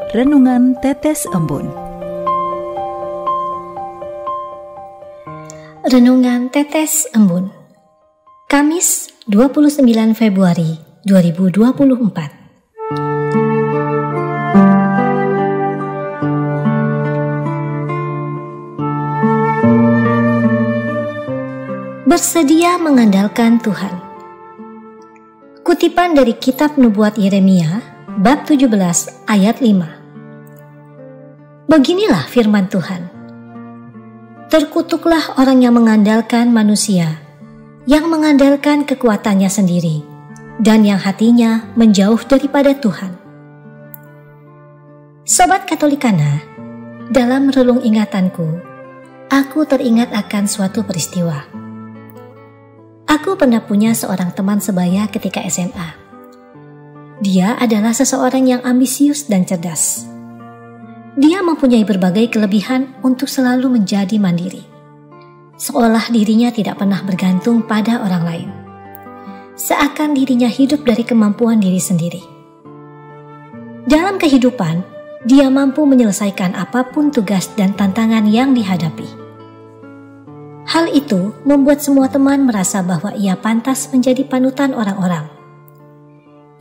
Renungan Tetes Embun. Renungan Tetes Embun, Kamis 29 Februari 2024. Bersedia mengandalkan Tuhan. Kutipan dari kitab nubuat Yeremia bab 17 ayat 5. Beginilah firman Tuhan. Terkutuklah orang yang mengandalkan manusia, yang mengandalkan kekuatannya sendiri, dan yang hatinya menjauh daripada Tuhan. Sobat Katolikana, dalam relung ingatanku, aku teringat akan suatu peristiwa. Aku pernah punya seorang teman sebaya ketika SMA. Dia adalah seseorang yang ambisius dan cerdas. Dia mempunyai berbagai kelebihan untuk selalu menjadi mandiri, seolah dirinya tidak pernah bergantung pada orang lain. Seakan dirinya hidup dari kemampuan diri sendiri. Dalam kehidupan, dia mampu menyelesaikan apapun tugas dan tantangan yang dihadapi. Hal itu membuat semua teman merasa bahwa ia pantas menjadi panutan orang-orang.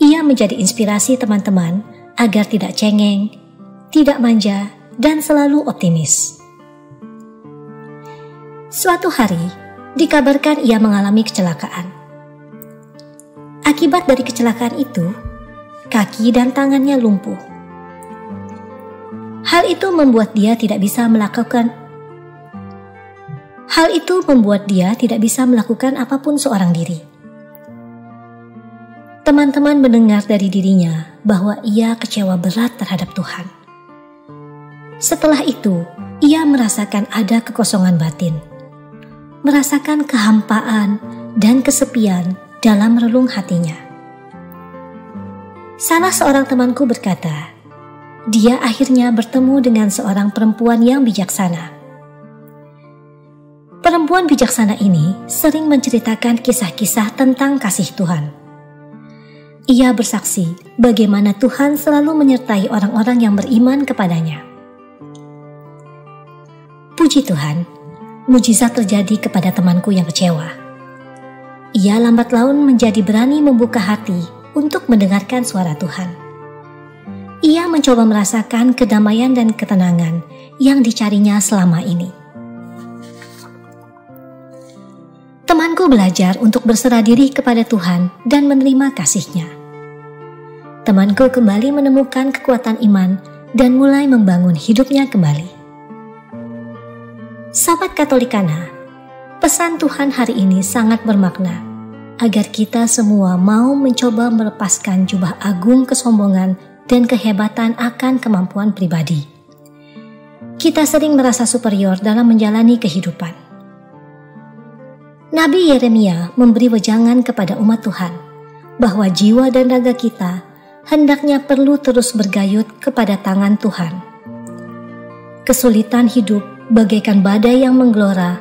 Ia menjadi inspirasi teman-teman agar tidak cengeng, tidak manja, dan selalu optimis. Suatu hari, dikabarkan ia mengalami kecelakaan. Akibat dari kecelakaan itu, kaki dan tangannya lumpuh. Hal itu membuat dia tidak bisa melakukan apapun seorang diri. Teman-teman mendengar dari dirinya bahwa ia kecewa berat terhadap Tuhan. Setelah itu, ia merasakan ada kekosongan batin, merasakan kehampaan dan kesepian dalam relung hatinya. Salah seorang temanku berkata, dia akhirnya bertemu dengan seorang perempuan yang bijaksana. Perempuan bijaksana ini sering menceritakan kisah-kisah tentang kasih Tuhan. Ia bersaksi bagaimana Tuhan selalu menyertai orang-orang yang beriman kepadanya. Puji Tuhan, mujizat terjadi kepada temanku yang kecewa. Ia lambat laun menjadi berani membuka hati untuk mendengarkan suara Tuhan. Ia mencoba merasakan kedamaian dan ketenangan yang dicarinya selama ini. Temanku belajar untuk berserah diri kepada Tuhan dan menerima kasih-Nya. Temanku kembali menemukan kekuatan iman dan mulai membangun hidupnya kembali. Sobat Katolikana, pesan Tuhan hari ini sangat bermakna agar kita semua mau mencoba melepaskan jubah agung kesombongan dan kehebatan akan kemampuan pribadi. Kita sering merasa superior dalam menjalani kehidupan. Nabi Yeremia memberi wejangan kepada umat Tuhan bahwa jiwa dan raga kita hendaknya perlu terus bergayut kepada tangan Tuhan. Kesulitan hidup bagaikan badai yang menggelora,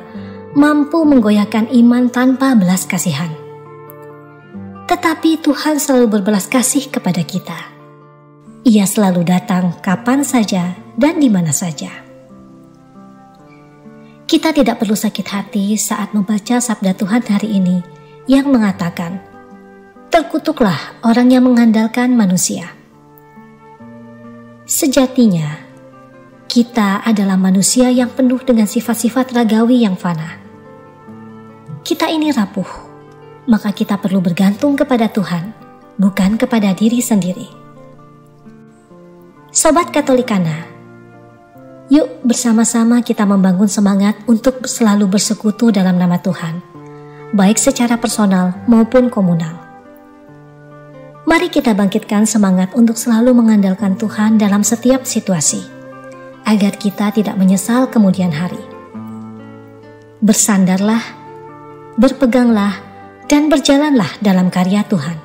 mampu menggoyahkan iman tanpa belas kasihan. Tetapi Tuhan selalu berbelas kasih kepada kita. Ia selalu datang kapan saja dan di mana saja. Kita tidak perlu sakit hati saat membaca sabda Tuhan hari ini yang mengatakan, terkutuklah orang yang mengandalkan manusia. Sejatinya, kita adalah manusia yang penuh dengan sifat-sifat ragawi yang fana. Kita ini rapuh, maka kita perlu bergantung kepada Tuhan, bukan kepada diri sendiri. Sobat Katolikana, yuk bersama-sama kita membangun semangat untuk selalu bersekutu dalam nama Tuhan, baik secara personal maupun komunal. Mari kita bangkitkan semangat untuk selalu mengandalkan Tuhan dalam setiap situasi, agar kita tidak menyesal kemudian hari. Bersandarlah, berpeganglah, dan berjalanlah dalam karya Tuhan.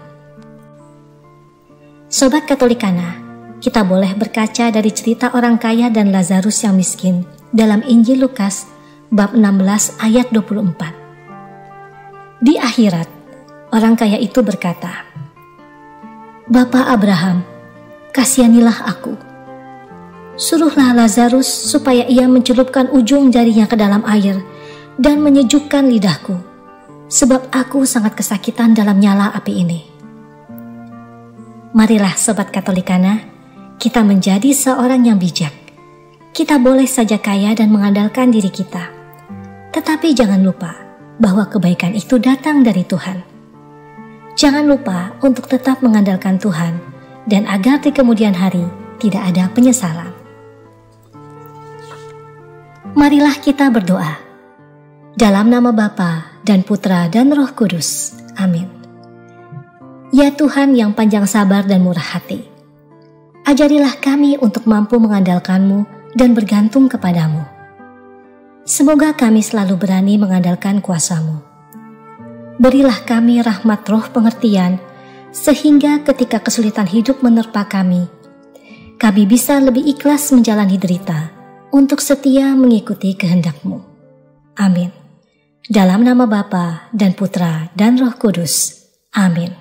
Sobat Katolikana, kita boleh berkaca dari cerita orang kaya dan Lazarus yang miskin dalam Injil Lukas bab 16 ayat 24. Di akhirat, orang kaya itu berkata, "Bapa Abraham, kasihanilah aku. Suruhlah Lazarus supaya ia mencelupkan ujung jarinya ke dalam air dan menyejukkan lidahku, sebab aku sangat kesakitan dalam nyala api ini. Marilah Sobat Katolikana, kita menjadi seorang yang bijak. Kita boleh saja kaya dan mengandalkan diri kita, tetapi jangan lupa bahwa kebaikan itu datang dari Tuhan. Jangan lupa untuk tetap mengandalkan Tuhan, dan agar di kemudian hari tidak ada penyesalan. Marilah kita berdoa. Dalam nama Bapa dan Putra dan Roh Kudus. Amin. Ya Tuhan yang panjang sabar dan murah hati, ajarilah kami untuk mampu mengandalkan-Mu dan bergantung kepadamu. Semoga kami selalu berani mengandalkan kuasa-Mu. Berilah kami rahmat roh pengertian, sehingga ketika kesulitan hidup menerpa kami bisa lebih ikhlas menjalani derita untuk setia mengikuti kehendak-Mu. Amin. Dalam nama Bapa dan Putra dan Roh Kudus. Amin.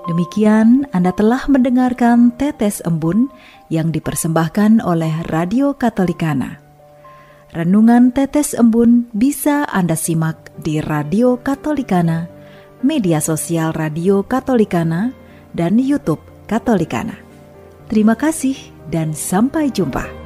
Demikian Anda telah mendengarkan Tetes Embun yang dipersembahkan oleh Radio Katolikana. Renungan Tetes Embun bisa Anda simak di Radio Katolikana, media sosial Radio Katolikana, dan YouTube Katolikana. Terima kasih dan sampai jumpa.